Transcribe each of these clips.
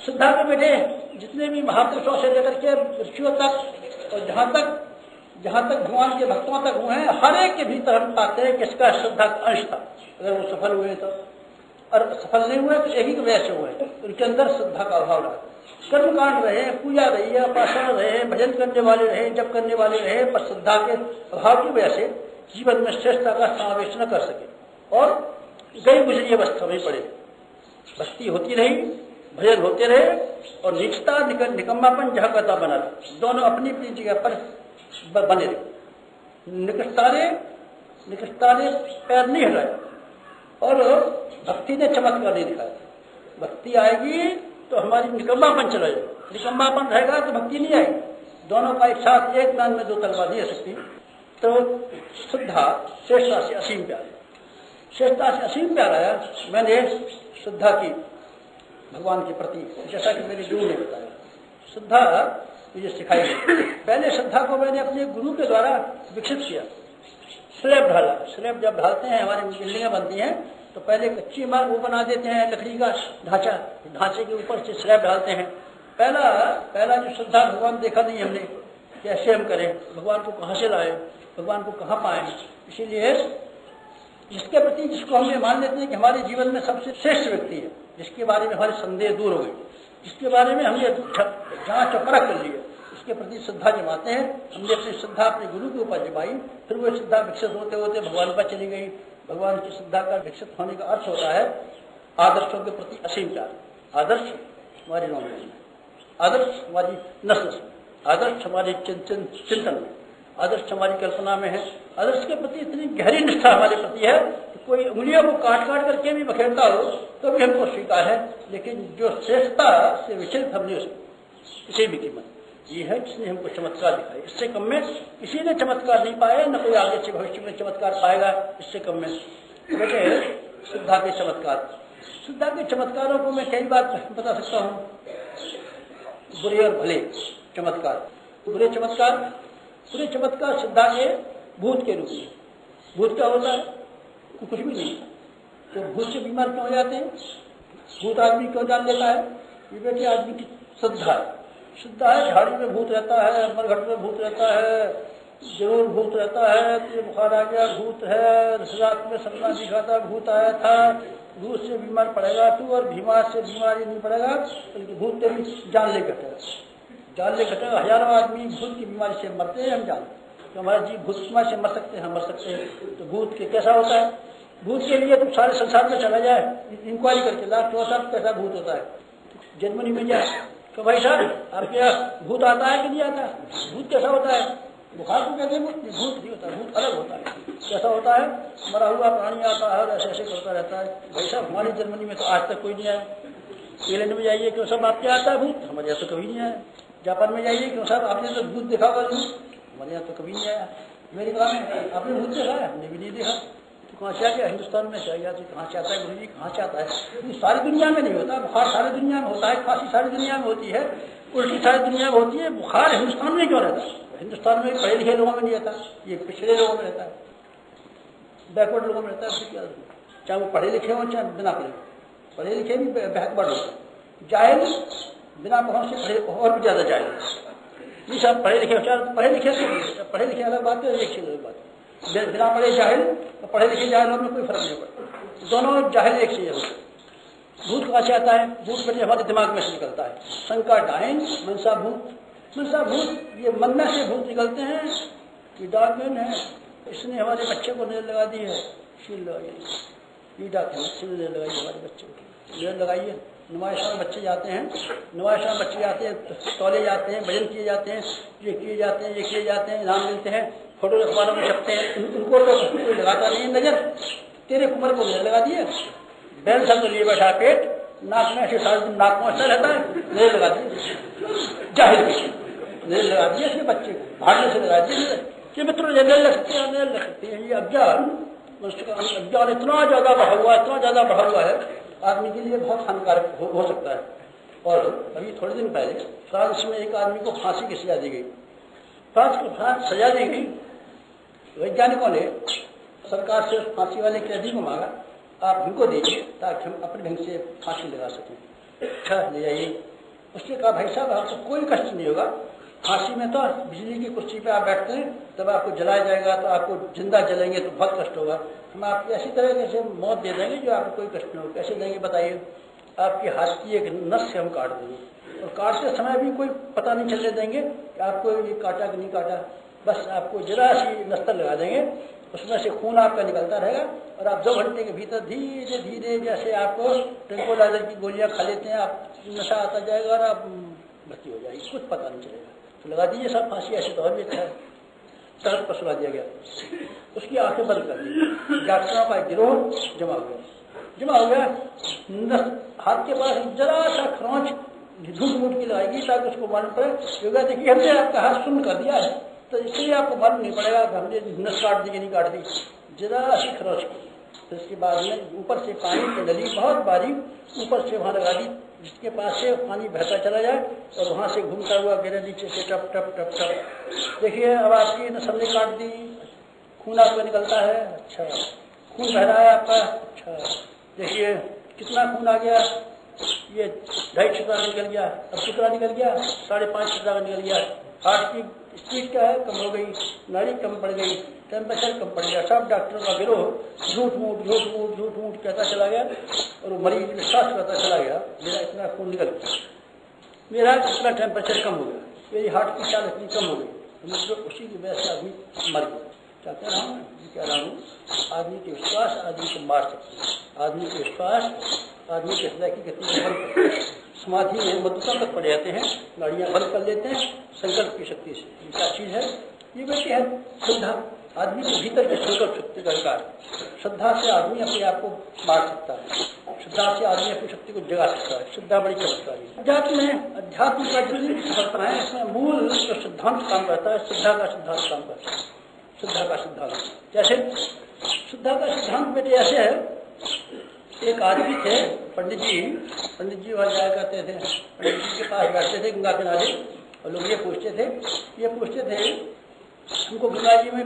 श्रद्धा के बेटे जितने भी महापुरुषों से लेकर के ऋषियों तक और जहाँ तक भगवान के भक्तों तक हुए हैं, हर एक के भीतर हम पाते हैं कि इसका श्रद्धा का अंश था। अगर वो सफल हुए तो, और सफल नहीं हुए तो एक ही वजह से हुए, उनके अंदर श्रद्धा का अभाव रहा। कर्मकांड रहे, पूजा रही है, उपासना रहे, भजन करने वाले रहे, जप करने वाले रहे, पर श्रद्धा के अभाव की वजह से जीवन में श्रेष्ठता का समावेश न कर सके और गई गुजरी अवस्था में पड़े। भक्ति होती रही, भजन होते रहे और निष्ठा निकम्मापन जहाँ कहता बना रहा, दोनों अपनी अपनी जगह पर बने रहे। निकृष्टता ने पैर नहीं हिलाया और भक्ति ने चमत्कार नहीं दिखाया। भक्ति आएगी तो हमारी निकम्मापन चला जाएगा, निकम्मापन रहेगा तो भक्ति नहीं आएगी। दोनों का एक साथ एक दान में दो तलवार नहीं हो सकती। तो श्रद्धा श्रेष्ठता से असीम प्यार, श्रेष्ठता से असीम प्यार आया। मैंने श्रद्धा की भगवान के प्रति, जैसा कि मेरे गुरु ने बताया, श्रद्धा मुझे सिखाई गई। पहले श्रद्धा को मैंने अपने गुरु के द्वारा विकसित किया। स्लैब ढाला, स्लैब जब ढालते हैं, हमारी बिल्डिंगें बनती हैं तो पहले कच्ची इमारत वो बना देते हैं, लकड़ी का ढांचा, ढांचे के ऊपर से स्लैब डालते हैं। पहला जो श्रद्धा भगवान देखा नहीं हमने, कैसे हम करें, भगवान को कहाँ से लाए, भगवान को कहाँ पाएं। इसीलिए जिसके प्रति, जिसको हम ये मान लेते हैं कि हमारे जीवन में सबसे श्रेष्ठ व्यक्ति है, जिसके बारे में हमारे संदेह दूर हो गए, जिसके बारे में हमने जांच और परख कर लिया, उसके प्रति श्रद्धा जमाते हैं। हमने अपनी श्रद्धा अपने गुरु के ऊपर जमाई, फिर वो श्रद्धा विकसित होते होते भगवान पर चली गई। भगवान की श्रद्धा का विकसित होने का अर्थ होता है आदर्शों के प्रति असीम प्यार। आदर्श हमारी नॉलेज में, आदर्श हमारी नस्ल में, आदर्श हमारे चिंतन में, आदर्श हमारी कल्पना में है। आदर्श के प्रति इतनी गहरी निष्ठा हमारे प्रति है कि कोई उंगलियों को काट करके भी बखेरता हो तो भी हमको स्वीकार है, लेकिन जो श्रेष्ठता से विचलित हम नहीं हो सकते किसी भी कीमत। ये है जिसने हमको चमत्कार दिखाई, इससे कम में किसी ने चमत्कार नहीं पाया, न कोई आगे से भविष्य में चमत्कार पाएगा इससे कम में। बेटे श्रद्धा के चमत्कार, श्रद्धा के चमत्कारों को मैं कई बार बता सकता हूँ। बुरे और भले चमत्कार, बुरे चमत्कार श्रद्धा के भूत के रूप में। भूत क्या होता है? कुछ भी नहीं। तो भूत से बीमार क्यों हो जाते हैं? भूत आदमी क्यों जान लेता है? ये बेटे आदमी की श्रद्धा है। श्रद्धा है, झाड़ी में भूत रहता है, मरघट में भूत रहता है, जरूर भूत रहता है, तो बुखार आ गया भूत है, रात में सपना दिखाता भूत आया था, भूत से बीमार पड़ेगा तू, और बीमार से बीमारी नहीं पड़ेगा बल्कि भूत तेरी जान ले घटेगा। हजारों आदमी भूत की बीमारी से मरते हैं, हम जानते तो हमारा जीव भूत की बीमारी से मर सकते हैं, हम मर सकते हैं। तो भूत के कैसा होता है? भूत के लिए तुम सारे संसार में चला जाए, इंक्वायरी करके लाख 64 कैसा भूत होता है, जर्मनी में जाए तो भाई साहब आपके यहाँ भूत आता है कि नहीं आता? भूत कैसा होता है? बुखार को कहते हैं भूत नहीं होता, भूत अलग होता है। कैसा होता है? मरा हुआ प्राणी आता है और ऐसे ऐसे करता रहता है। भाई साहब हमारी जर्मनी में तो आज तक कोई नहीं आया। इंग्लैंड में जाइए क्यों सब आपके आता है भूत, हमारे यहाँ तो कभी नहीं आया। जापान में जाइए क्यों साहब आपने तो भूत देखा होगा, हमारे यहाँ तो कभी नहीं आया। अमेरिका में आपने भूत देखा है? हमने भी नहीं देखा। तो कहाँ से आ गया? हिंदुस्तान में चाहिए तो कहाँ से आता है गुरु जी, कहाँ से आता है? सारी दुनिया में नहीं होता। बुखार सारी दुनिया में होता है, खांसी सारी दुनिया में होती है, उल्टी सारी दुनिया में होती है। बुखार हिंदुस्तान में क्यों रहता है? हिंदुस्तान में पढ़े लिखे लोगों में नहीं रहता, ये पिछड़े लोगों में रहता है, बैकवर्ड लोगों में रहता है। चाहे वो पढ़े लिखे हों चाहे बिना पढ़े लिखे भी बैकवर्ड होता है। जाहिल बिना पढ़े से और भी ज्यादा जाहिल। ये सब पढ़े लिखे पढ़े लिखे अलग बात है, एक अलग बात है। बिना पढ़े जाहिल और पढ़े लिखे जाहिलों में कोई फर्क नहीं पड़ता, दोनों जाहिल एक से होते। भूत कहाँ से आता है? भूत बच्चे हमारे दिमाग में से निकलता है। शंका डाइन, मनसा भूत ये मन में से भूत निकलते हैं। ये डार्कमैन है, इसने हमारे बच्चे को नजर लगा दी है, शील लगाइए, ये डाक है, शील लगाइए हमारे बच्चे को, नजर लगाइए। नुमाइशों में बच्चे जाते हैं, तौले जाते हैं, भजन किए जाते हैं, ये किए जाते हैं, इनाम मिलते हैं, फोटो अखबारों में छपते हैं। उनको तो कोई लगाता नहीं नजर। तेरे कुमार को नजर लगा दिए, बैल सब लिए बैठा पेट, नाक में ऐसे सारे दिन नाक में अच्छा रहता है, नजर लगा दिए। जाहिर नजर लगा दिए इसके बच्चे को, भागने से लगा दिए। ये मित्रों नजर लग सकते हैं। ये अज्ञान, मनुष्य का अज्ञान इतना ज्यादा बढ़ा हुआ है, आदमी के लिए बहुत हानिकारक हो सकता है। और अभी थोड़े दिन पहले फ्रांस में एक आदमी को फांसी की सजा दी गई। सजा दी गई, वैज्ञानिकों ने सरकार से फांसी वाले कैदी को मांगा, आप हमको दीजिए ताकि हम अपने ढंग से फांसी लगा सकें। अच्छा ले जाइए, उसने कहा भाई साहब आपको कोई कष्ट नहीं होगा, फांसी में तो बिजली की कुर्सी पे आप बैठते हैं, जब आपको जलाया जाएगा तो आपको जिंदा जलेंगे तो बहुत कष्ट होगा, हम आपको ऐसी तरह से मौत दे देंगे जो आपको कोई कष्ट नहीं होगा। कैसे देंगे बताइए? आपके हाथ की एक नस से हम काट देंगे, और काटते समय भी कोई पता नहीं चलने देंगे कि आपको ये काटा कि नहीं काटा, बस आपको जरा सी नस्तर लगा देंगे, उसमें से खून आपका निकलता रहेगा, और आप 2 घंटे के भीतर धीरे धीरे जैसे आपको ट्रैंक्विलाइजर की गोलियां खा लेते हैं, आप नशा आता जाएगा और आप भर्ती हो जाएगी, कुछ पता नहीं चलेगा। तो लगा दीजिए सब फांसी, ऐसे तो और भी अच्छा है। सड़क पर सुला दिया गया, उसकी आंखें बंद कर दी, डॉक्टरों का गिरोह जमा हो गया, हाथ के पास जरा सा खरोंच झूठ मूठ की लगाएगी ताकि उसको मालूम पड़े, योगा देखिए हमने आपका हाथ सुन कर दिया है, तो इसलिए आपको मालूम नहीं पड़ेगा कि हमने नस काट दी कि नहीं काट दी, जरा सी खरोंच की। तो इसके बाद में ऊपर से पानी की नली बहुत बारीक ऊपर से वहाँ लगा दी, जिसके पास से पानी बहता चला जाए और वहाँ से घूमता हुआ गिरे नीचे से टप टप टप टप। देखिए अब आपकी नस हमने काट दी, खून आपका निकलता है, अच्छा खून बह रहा है आपका, अच्छा देखिए कितना खून आ गया, ये 2.5 छिद्रा निकल गया, अब कितना निकल गया, 5.5 छिद्रा निकल गया। हार्ट की स्पीड क्या है, कम हो गई, नाड़ी कम पड़ गई, टेम्परेचर कम पड़ गया। सब डॉक्टरों का गिरोह झूठ मूठ कहता चला गया, और वो मरीज विश्वास करता चला गया मेरा इतना खून निकल गया, मेरा इतना टेम्परेचर कम हो गया, मेरी हार्ट की चाल इतनी कम हो गई, तो उसी की वजह से आदमी मर गया। क्या कह रहा हूँ? कह रहा हूँ आदमी के विश्वास आदमी को मार सकते हैं, आदमी के विश्वास आदमी के हृदय की गति को बंद करते हैं, समाधि में मधुता तक पड़ जाते हैं, नाड़ियाँ बंद कर लेते हैं संकल्प की शक्ति से। ये क्या चीज़ है? ये बेटी है श्रद्धा, आदमी के भीतर के संकल्प शक्ति का विकार। श्रद्धा से आदमी अपने आप को मार सकता है, श्रद्धा से आदमी अपनी शक्ति को जगा सकता है। श्रद्धा बड़ी चमत्कारी है। अध्यात्म का जितनी भी सफलता है इसमें मूल जो सिद्धांत काम करता है, श्रद्धा का सिद्धांत काम करता है। श्रद्धा का सिद्धांत जैसे श्रद्धा का सिद्धांत बेटे ऐसे है, एक आदमी थे पंडित जी वहाँ जाया करते थे, पंडित जी के पास बैठते थे गंगा किनारे, और लोग ये पूछते थे हमको गंगा जी में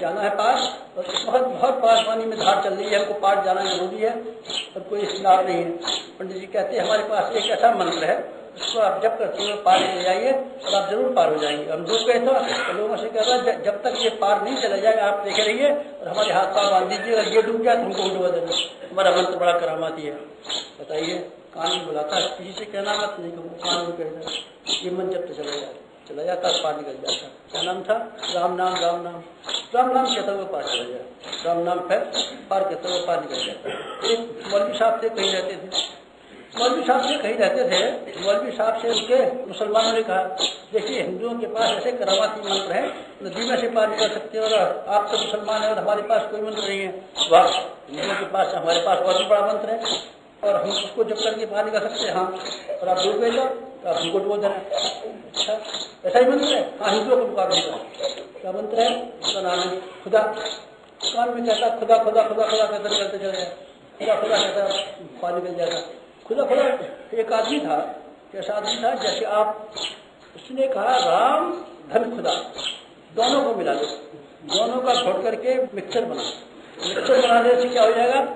जाना है पार, और बहुत पार पानी में धार चल रही है, हमको पार जाना जरूरी है और कोई स्नान नहीं है। पंडित जी कहते हैं हमारे पास एक ऐसा मंत्र है, उसको आप जब करते हो पार ले जाइए और आप जरूर पार हो जाएंगे। हम डूब गए तो लोगों से कह रहा है जब तक ये पार नहीं चला जाए आप देखे रहिए और हमारे हाथ पाँव बांध दीजिए, अगर ये डूब जाए तो हमको डूबा देना। हमारा मंत्र बड़ा करामाती है। बताइए, कानून बुलाता है, किसी से कहना मत, नहीं कहूँ कानून कहता है, ये मन जब तक चला जाता पार निकल जाता। क्या नाम था? राम नाम कहता हुआ पार चला जाए, राम नाम फिर पार कहता हुआ पार निकल जाता। एक मौलवी साहब से कहीं रहते थे, मौलवी साहब से उसके मुसलमानों ने कहा, देखिए हिंदुओं के पास ऐसे करामाती मंत्र है, नदी में से पार निकल सकते हो, और आप तो मुसलमान है और हमारे पास कोई मंत्र नहीं है। वाह, हिंदुओं के पास हमारे पास और भी बड़ा मंत्र है और हम उसको जब करके पार निकल सकते हैं। हाँ, और आप डूब गए तो आप हमको डूब देना। अच्छा, ऐसा ही मंत्र है? हाँ, हिंदुओं को मुकाबले का क्या मंत्र है? उसका नाम है खुदा। कान में कहता खुदा खुदा खुदा खुदा कहते निकलते चले जाए, खुदा खुदा कहता पार निकल जाता। खुदा खुदा एक आदमी था, कैसा आदमी था? जैसे आप, उसने कहा राम धन खुदा, दोनों को मिला दो, दोनों का घोट करके मिक्सचर बनाने से क्या हो जाएगा?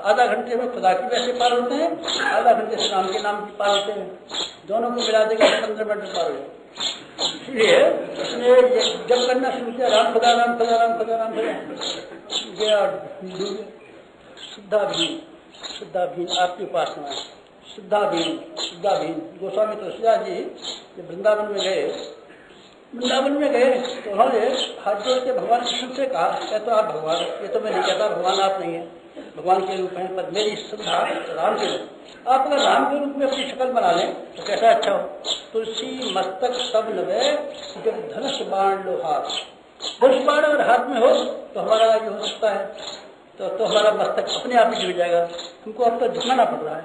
आधा घंटे में खुदा की वैसे पार होते हैं, आधा घंटे से राम के नाम की पार होते हैं। दोनों को मिला देगा 15 मिनट में पार हो जाए। इसलिए उसने जब करना शुरू किया, राम खुदा राम खुदा राम खुदा राम खुदा, शुद्धा भीन आपकी उपासना है। शुद्धा भीन गोस्वामी तुलसीदास जी जब वृंदावन में गए तो उन्होंने हाथ जोड़ के भगवान कृष्ण से कहा, क्या तो आप भगवान, ये तो मैं नहीं कहता भगवान आप नहीं है, भगवान के रूप हैं, पर मेरी श्रद्धा राम के रूप। आप अगर राम के रूप में अपनी शक्ल बना लें तो कैसा अच्छा हो। तुलसी मस्तक सब नवे जब धनुष बाण लो हाथ, धनुष बाण अगर हाथ में हो तो हमारा ये हो सकता है, तो हमारा मस्तक अपने आप ही झुक जाएगा। हमको अब तो झुकना पड़ रहा है,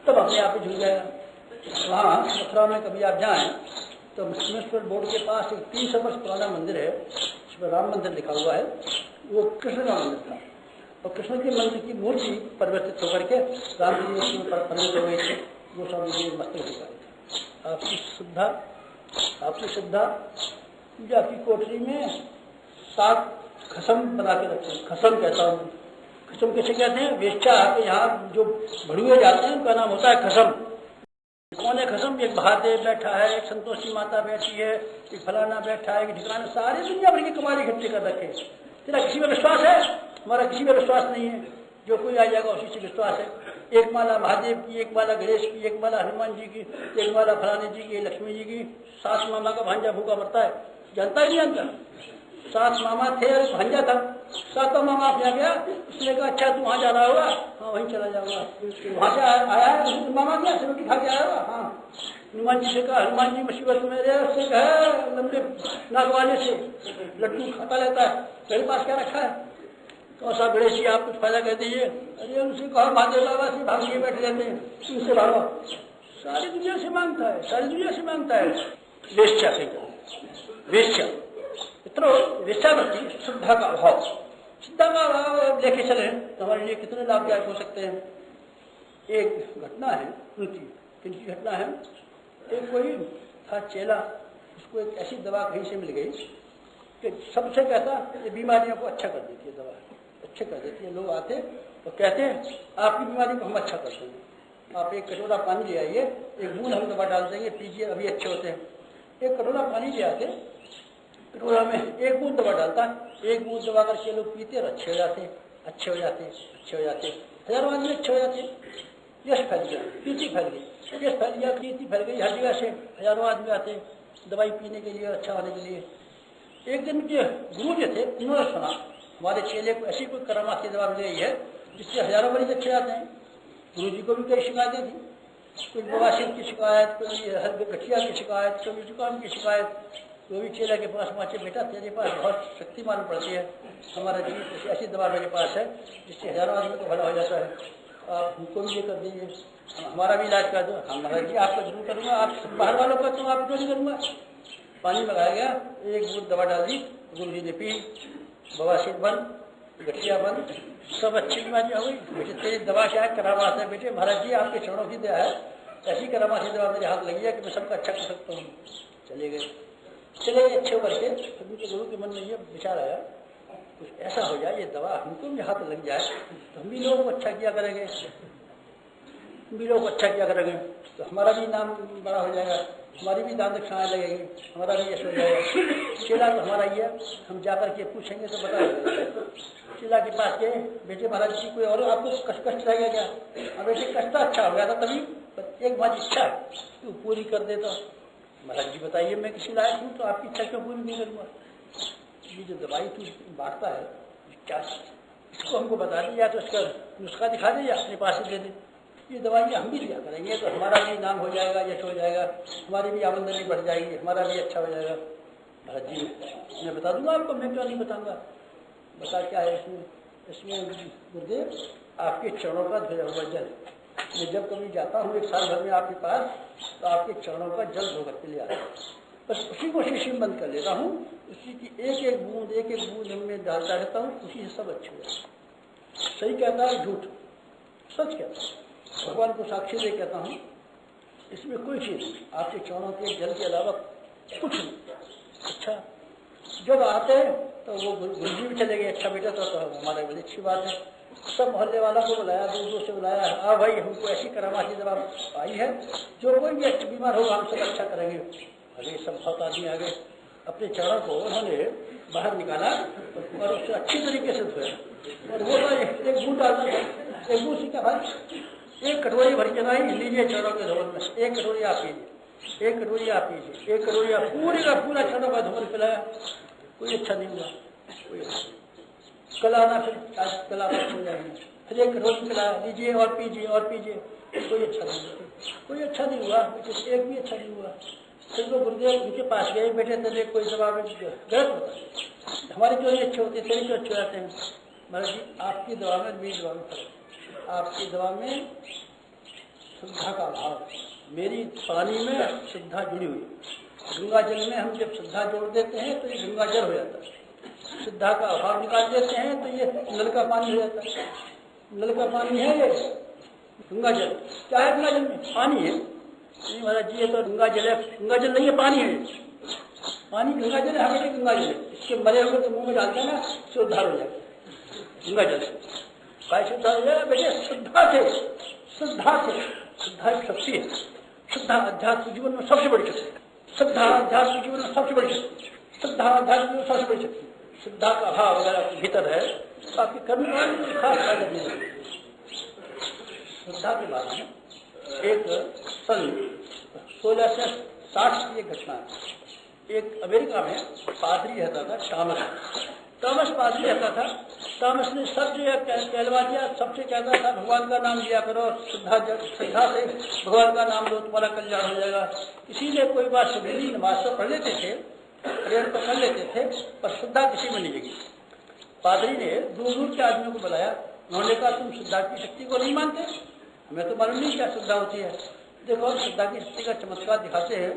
तब अपने आप ही झुक जाएगा। वहाँ मथुरा में कभी आप जाएं तो मुस्लिम बोर्ड के पास एक 300 वर्ष पुराना मंदिर है, उसमें राम मंदिर लिखा हुआ है, वो कृष्ण का मंदिर था, और कृष्ण के मंदिर की मूर्ति परिवर्तित होकर के राम जी में परिवर्तित हो गई थी। वो स्वामी जी मस्तक दिखा रहे थे। आपकी श्रद्धा जो आपकी कोठरी में 7 खसम बना के रखे, खसम कहता हूँ। खसम कैसे कहते हैं? वेश्या के यहाँ जो भड़ुए जाते हैं उनका नाम होता है खसम। कोने खसम एक महादेव बैठा है, एक संतोषी माता बैठी है, एक फलाना बैठा है, एक ठिकाना, सारी दुनिया भर की कमाल इकट्ठी कर रखे। तेरा किसी में विश्वास है? हमारा किसी में विश्वास नहीं है। जो कोई आ जाएगा उसी से विश्वास है। एक माला महादेव की, एक माला गणेश की, एक माला हनुमान जी की, एक माला फलाने जी की, लक्ष्मी जी की। सास मामा का भांजा भूखा मरता है, जानता ही नहीं जानता। सास मामा थे और भांजा था। सातों मामा अपने गया, उसने कहा अच्छा तू वहाँ जाना होगा, हाँ वहीं चला जाऊंगा। वहाँ से आया है मामा क्या रोटी खा के आया होगा, हाँ। हनुमान जी से कहा, हनुमान जी मुसीबत में रहे, उससे कहा लंबे नाक वाले से लड्डू खाता रहता है, मेरे पास क्या रखा है? तो ऐसा गणेश जी आप कुछ फायदा कह दीजिए। अरे उनसे कहा महादेव बाबा से भाग के बैठ जाते हैं, उनसे भागो। सारी दुनिया से मांगता है, सारी दुनिया से मांगता है। वेश्या से वेश्या इतना वेश्यावृत्ति, श्रद्धा का अभाव, श्रद्धा का अभाव लेके चले तो हमारे लिए कितने लाभदायक हो सकते हैं। एक घटना है उनकी, किनकी घटना है, एक कोई था चेला, उसको एक ऐसी दवा कहीं से मिल गई कि सबसे कहता ये बीमारियों को अच्छा कर देती है, दवा अच्छे कर देती है। लोग आते तो कहते हैं आपकी बीमारी को हम अच्छा कर देंगे, आप एक कटोरा पानी ले आइए, एक बूंद हम दवा डाल देंगे, पीजिए, अभी अच्छे होते हैं। एक कटोरा पानी ले आते, कटोरा में एक बूंद दवा डालता, एक बूंद दवा करके लोग पीते और अच्छे हो जाते, अच्छे हो जाते, अच्छे हो जाते, हजारों आदमी अच्छे हो जाते। यश फैल गया, कीर्ति फैल गई, यश फैल गया, कीर्ति फैल गई, हर जगह से हजारों आदमी आते दवाई पीने के लिए, अच्छा होने के लिए। एक दिन के गुरु जो थे उन्होंने सुना हमारे चेले को ऐसी कोई करामात की दवा मिल गई है जिससे हजारों मरीज अच्छे आते हैं। गुरु जी को भी कई शिकायतें थी, कोई बवासीर की शिकायत, कोई गठिया की शिकायत, कोई जुकाम की शिकायत। तो भी चेला के पास पहुंचे, बेटा तेरे पास बहुत शक्ति मालूम पड़ती है, हमारा जी ऐसी दवा मेरे पास है जिससे हजारों आदमी को भला हो जाता है, आप हमको भी ये कर दीजिए, हमारा भी इलाज कर दो। हमारा जी आपका जरूर करूँगा, आप बाहर वालों का तो आप क्यों नहीं करूँगा। पानी मंगाया गया, एक बूंद दवा डाल दी, गुरु जी ने पी, बवासीर बंद, गठिया बंद, सब अच्छी बीमारियाँ हो गई। बेटे तेरी दवा क्या है, करामात है। बेटे महाराज जी आपके चरणों की दया है, ऐसी करामात की दवा मेरे हाथ लगी है कि मैं सबका अच्छा कर सकता हूँ। चले गए, चले गए अच्छे करके। सभी के गुरु के मन में ये विचार आया कुछ ऐसा हो जाए, ये दवा हमको भी हाथ लग जाए तो हम भी लोगों को अच्छा किया करेंगे, हम भी लोगों को अच्छा किया करेंगे, तो हमारा भी नाम बड़ा हो जाएगा, हमारी भी दान दक्षिणाएं लगेगी, हमारा भी यश हो जाएगा। चेला तो हमारा ही है, हम जाकर के पूछेंगे तो बता। चेला के पास गए, बेटे महाराज जी कोई और आपको कष्ट रह गया क्या? अब बेटे कष्ट अच्छा हो गया था तभी, एक बात इच्छा है तू पूरी कर देता। महाराज जी बताइए मैं किसी लायक हूँ तो आपकी इच्छा क्यों पूरी नहीं करूँगा? ये जो दवाई तू बांटता है क्या, इसको हमको बता दी, या तो इसका नुस्खा दिखा दे या अपने पास से दे दे। ये दवाई हम भी दिया करेंगे तो हमारा भी नाम हो जाएगा, यश हो जाएगा, हमारी भी आमदनी बढ़ जाएगी, हमारा भी अच्छा हो जाएगा। महाराज जी मैं बता दूंगा आपको, मैं क्यों नहीं बताऊंगा। बता क्या है इसमें? इसमें गुरुदेव आपके चरणों का धोया हुआ जल, मैं जब कभी जाता हूँ एक साल भर में आपके पास तो आपके चरणों का जल धो करके ले आता हूँ, बस उसी को शीशी में बंद कर लेता हूँ, उसी की एक एक बूंद में डालता रहता हूँ, उसी से सब अच्छे हो जाए। सही कहता है झूठ सच कहता है, भगवान को साक्षी दे कहता हूँ, इसमें कोई चीज आपके चरणों के जल के अलावा कुछ नहीं। अच्छा जब आते तो वो गुरु जी भी चले गए, अच्छा बेटा तो हमारे बड़ी अच्छी बात है। सब मोहल्ले वालों को बुलाया, दूर दूर से बुलाया, हाँ भाई हमको ऐसी करामाती दवा आई है, जो कोई भी अच्छा बीमार होगा हम सब अच्छा करेंगे। अरे सब बहुत आदमी आ गए, अपने चरणों को उन्होंने बाहर निकाला और उससे अच्छी तरीके से धोया और वो एक बूंद डालता था, एक बूंद सीखा भाई, एक कटोरी भर के ना ही लीजिए चरणों के धोल में, एक कटोरी आप पीजिए, एक कटोरी आप पीजिए, एक कटोरी आप पूरे का पूरा चरणों का धोल पिलाया, कोई अच्छा नहीं हुआ। कोई कल आना, फिर कल आप हो जाएंगे, फिर एक कटोरी पिलाया, लीजिए और पीजिए और पीजिए, कोई अच्छा नहीं हुआ, कोई अच्छा नहीं हुआ, एक भी अच्छा नहीं हुआ। फिर वो गुरुदेव उनके पास गए, बेटे तेरे कोई दवा में गलत होता है, हमारे क्यों अच्छे होते तेरे क्यों अच्छे जाते हैं? महाराज जी आपकी दवा में मेरी दवा में फर्क, आपकी दवा में श्रद्धा का अभाव, मेरी पानी में श्रद्धा जुड़ी हुई। गंगा जल में हम जब श्रद्धा जोड़ देते हैं तो ये गंगा जल हो जाता है, श्रद्धा का अभाव निकाल देते हैं तो ये नल का पानी हो जाता है। नल का पानी है ये गंगा जल, क्या है गंगा जल में? पानी है। नहीं महाराज जी ये तो गंगा जल है, गंगा जल नहीं है, पानी है। पानी गंगा जल है, हमेशा गंगा जल है, इसके मरे हुए तो मुंह में डालते हैं ना उससे उद्धार हो जाएगा। गंगा जल से कैसे उद्धार हो जाएगा? बेटे श्रद्धा से, श्रद्धा से, श्रद्धा एक शक्ति है, श्रद्धा अध्यात्म जीवन में सबसे बड़ी शक्ति है। श्रद्धा अध्यात्म जीवन में सबसे बड़ी शक्ति, श्रद्धा अध्यात्म जीवन में सबसे बड़ी शक्ति। श्रद्धा का अभाव अगर आपके भीतर है तो आपके कर्म में खास फायदा नहीं है। श्रद्धा के बारे में एक सन 1660 की एक घटना है। एक अमेरिका में पादरी रहता था, टॉमस पादरी रहता था। टॉमस ने सब जगह कहलवा दिया, सबसे कहता था भगवान का नाम लिया करो, श्रद्धा से भगवान का नाम लो, तुम्हारा कल्याण हो जाएगा। इसीलिए कोई बात सुबह नमाज तो पढ़ लेते थे, प्रेयर तो कर लेते थे, पर श्रद्धा किसी में नहीं लगी। पादरी ने दूर दूर के आदमियों को बुलाया। उन्होंने कहा तुम श्रद्धा की शक्ति को नहीं मानते? हमें तो मालूम नहीं क्या श्रद्धा होती है। देखो श्रद्धा की शक्ति का चमत्कार दिखाते हैं।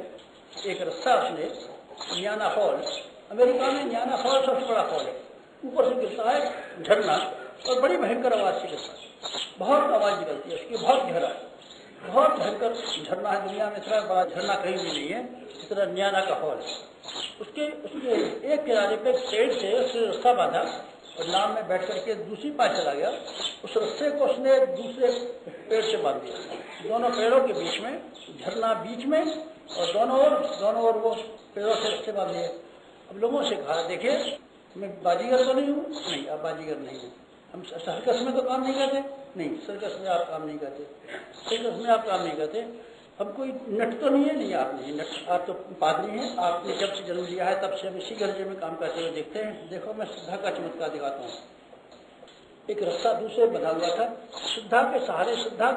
एक रस्सा उसने नियाना फॉल, अमेरिका में नियाना फॉल सबसे बड़ा फॉल है, ऊपर से गिरता है झरना और बड़ी भयंकर आवाज से गिरता है, बहुत आवाज निकलती है उसकी, बहुत गहरा, बहुत भयंकर झरना है। दुनिया में इतना बड़ा झरना कहीं भी नहीं है जितना नियाना का फॉल है। उसके एक किनारे पे पेड़ से उसने रस्सा बांधा और नाव में बैठ करके दूसरी पास चला गया। उस रस्से को उसने दूसरे पेड़ से बांध दिया, दोनों पेड़ों के बीच में, झरना बीच में, और दोनों ओर वो पेड़ों से रस्से बांध दिए। अब लोगों से कहा देखिए मैं बाजीगर तो नहीं हूँ, नहीं आप बाजीगर नहीं हैं। हम सर्कस में तो काम नहीं करते, नहीं सर्कस में आप काम नहीं करते, सर्कस में आप काम नहीं करते। हम कोई नट तो नहीं है, नहीं आप नहीं नट, आप तो पादरी हैं, आपने जब से जन्म लिया है तब से हम इसी गरजे में काम करते हुए देखते हैं। देखो मैं श्रद्धा का चमत्कार दिखाता हूँ। एक रस्सा दूसरे बंधा हुआ था, श्रद्धा के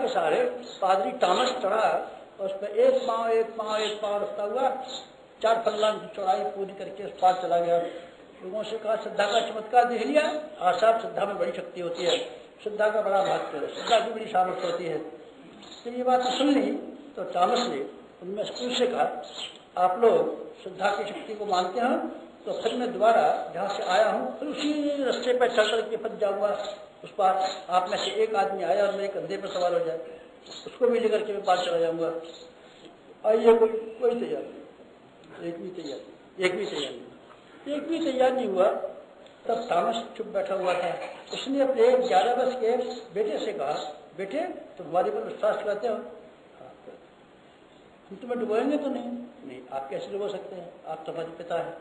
सहारे पादरी टॉमस चढ़ा और उस पर एक पाँव रखता हुआ 4 फरलांग की चौड़ाई पूरी करके उस पार चला गया। लोगों से कहा श्रद्धा का चमत्कार देख लिया? हाँ साहब, श्रद्धा में बड़ी शक्ति होती है, श्रद्धा का बड़ा महत्व है, श्रद्धा की बड़ी सामर्थ्य होती है। तो ये बात सुन ली तो टॉमस ने उनमें उनसे कहा आप लोग श्रद्धा की शक्ति को मानते हैं, तो फिर मैं दोबारा जहाँ से आया हूँ फिर उसी रास्ते पर चल करके फंस जाऊँगा उस पार। आप में से एक आदमी आया और मेरे कंधे पर सवार हो जाए, उसको भी लेकर के मैं पार चला जाऊँगा। आइए कोई तैयार नहीं, एक भी तैयार नहीं हुआ। तब टॉमस चुप बैठा हुआ था। उसने अपने 11 वर्ष के बेटे से कहा बेटे तुम हमारे पर विश्वास करते हो? हम तुम्हें डुबोएंगे तो नहीं, आप कैसे डुबो सकते हैं, आप तो हमारे पिता हैं।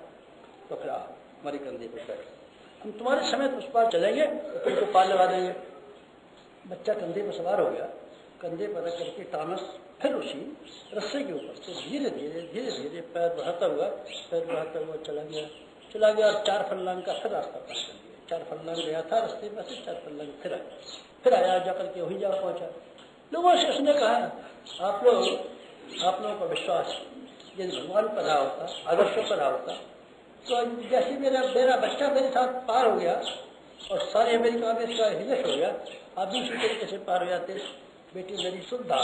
तो फिर आप हमारे कंधे पर बैठ, हम तुम्हारे समेत उस पार चलेंगे तो तुमको पार लगा देंगे। बच्चा कंधे पर सवार हो गया, कंधे पर रख करके टॉमस फिर उसी रस्से के ऊपर से धीरे धीरे पैर बढ़ाता हुआ चला गया और 4 फरलांग का फिर रास्ता पार कर दिया। 4 फरलांग गया था रास्ते पर से, 4 फरलांग फिर आया जाकर के वही जगह पहुंचा। लोगों से उसने कहा आप लोगों का विश्वास यदि भगवान पर रहा होता, आदर्शों पर रहा होता, तो जैसे मेरा बच्चा मेरे साथ पार हो गया और सारे अमेरिका में इसका हिजश हो गया, आप भी उसी तरीके से पार हो जाते। बेटी मेरी श्रद्धा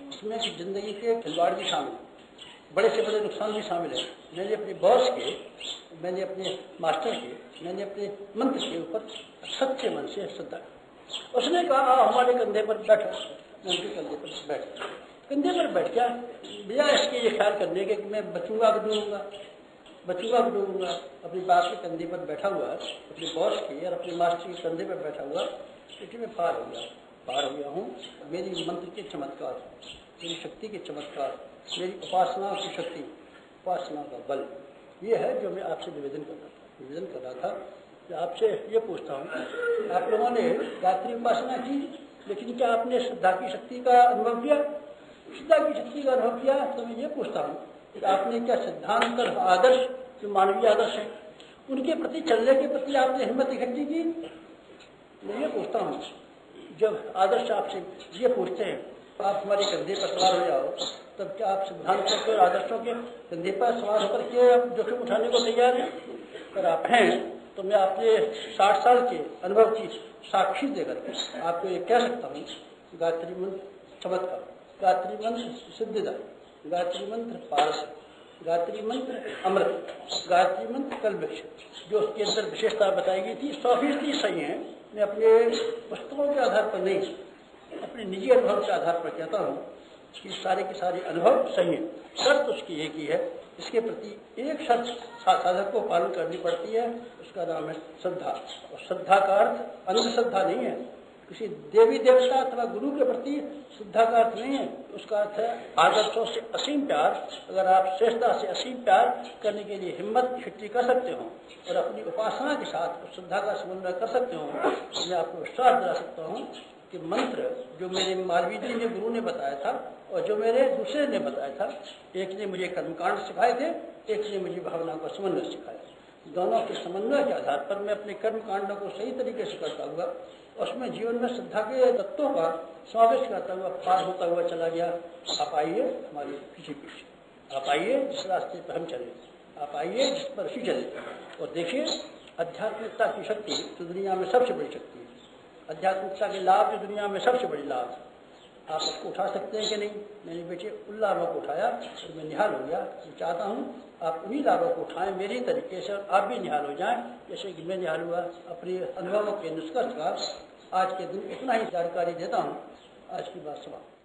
उसमें जिंदगी के खिलवाड़ भी शामिल, बड़े से बड़े नुकसान भी शामिल है। मैंने अपने बॉस के, मैंने अपने मास्टर के, मैंने अपने मंत्र के ऊपर सच्चे मन से श्रद्धा। उसने कहा हमारे कंधे पर बैठो। मैं उनके कंधे पर बैठ गया भैया इसके ये ख्याल करने के कि मैं बचूंगा कि डूबूंगा। अपनी बाप के कंधे पर बैठा हुआ, अपने बॉस के और अपने मास्टर के कंधे पर बैठा हुआ, लेकिन मैं पार हो गया हूँ। मेरी मंत्र के चमत्कार, मेरी शक्ति के चमत्कार, मेरी उपासना की शक्ति, उपासना का बल, ये है जो मैं आपसे निवेदन कर रहा था। मैं आपसे ये पूछता हूँ आप लोगों ने गायत्री उपासना की, लेकिन क्या आपने श्रद्धा की शक्ति का अनुभव किया? श्रद्धा की शक्ति का अनुभव किया तो मैं ये पूछता हूँ कि आपने क्या सिद्धांत और आदर्श जो मानवीय आदर्श है उनके प्रति चलने के प्रति आपने हिम्मत इकट्ठी की? मैं ये पूछता हूँ जब आदर्श आपसे ये पूछते हैं आप हमारे कंधे पर सवार हो जाओ, तब क्या आप सिद्धांतों के और आदर्शों के कंधे पर सवार होकर के जोखिम उठाने को तैयार हैं? अगर आप हैं तो मैं आपके 60 साल के अनुभव की साक्षी देकर के आपको ये कह सकता हूँ गायत्री मंत्र चमत्कार, गायत्री मंत्र सिद्धिदा, गायत्री मंत्र पारस, गायत्री मंत्र अमृत, गायत्री मंत्र कल्पवृक्ष, जो उसके अंदर विशेषता बताई गई थी 100% सही है। मैं अपने पुस्तकों के आधार पर नहीं, अपने निजी अनुभव के आधार पर कहता हूँ कि सारे के सारे अनुभव सही है। शर्त उसकी एक ही है, इसके प्रति एक शर्त साधक को पालन करनी पड़ती है, उसका नाम है श्रद्धा। और श्रद्धा का अर्थ अंधश्रद्धा नहीं है, किसी देवी देवता अथवा गुरु के प्रति श्रद्धा का अर्थ नहीं है उसका अर्थ है आदर्शों से असीम प्यार। अगर आप श्रेष्ठता से असीम प्यार करने के लिए हिम्मत इकट्ठी कर सकते हो और अपनी उपासना के साथ उस श्रद्धा का समन्वय कर सकते हो, तो मैं आपको विश्वास दिला सकता हूँ कि मंत्र जो मेरे मालवीय जी ने गुरु ने बताया था और जो मेरे दूसरे ने बताया था, एक ने मुझे कर्मकांड सिखाए थे, एक ने मुझे भावना का समन्वय सिखाया। दोनों के समन्वय के आधार पर मैं अपने कर्म कांडों को सही तरीके से करता हुआ, उसमें जीवन में श्रद्धा के तत्वों का समावेश करता हुआ पार होता हुआ चला गया। आप आइए हमारे पीछे पीछे, आप आइए जिस रास्ते पर हम चले, आप आइए जिस पर ऋषि चले और देखिए आध्यात्मिकता की शक्ति तो दुनिया में सबसे बड़ी शक्ति है। आध्यात्मिकता के लाभ जो दुनिया में सबसे बड़ी लाभ है, आप उसको उठा सकते हैं कि नहीं? मैंने बेटे उन लाभों को उठाया और मैं निहाल हो गया। मैं चाहता हूँ आप उन्हीं लाभों को उठाएं मेरी तरीके से, आप भी निहाल हो जाएं जैसे कि मैं निहाल हुआ। अपने अनुभवों के निष्कर्ष का आज के दिन इतना ही जानकारी देता हूँ। आज की बात समाप्त।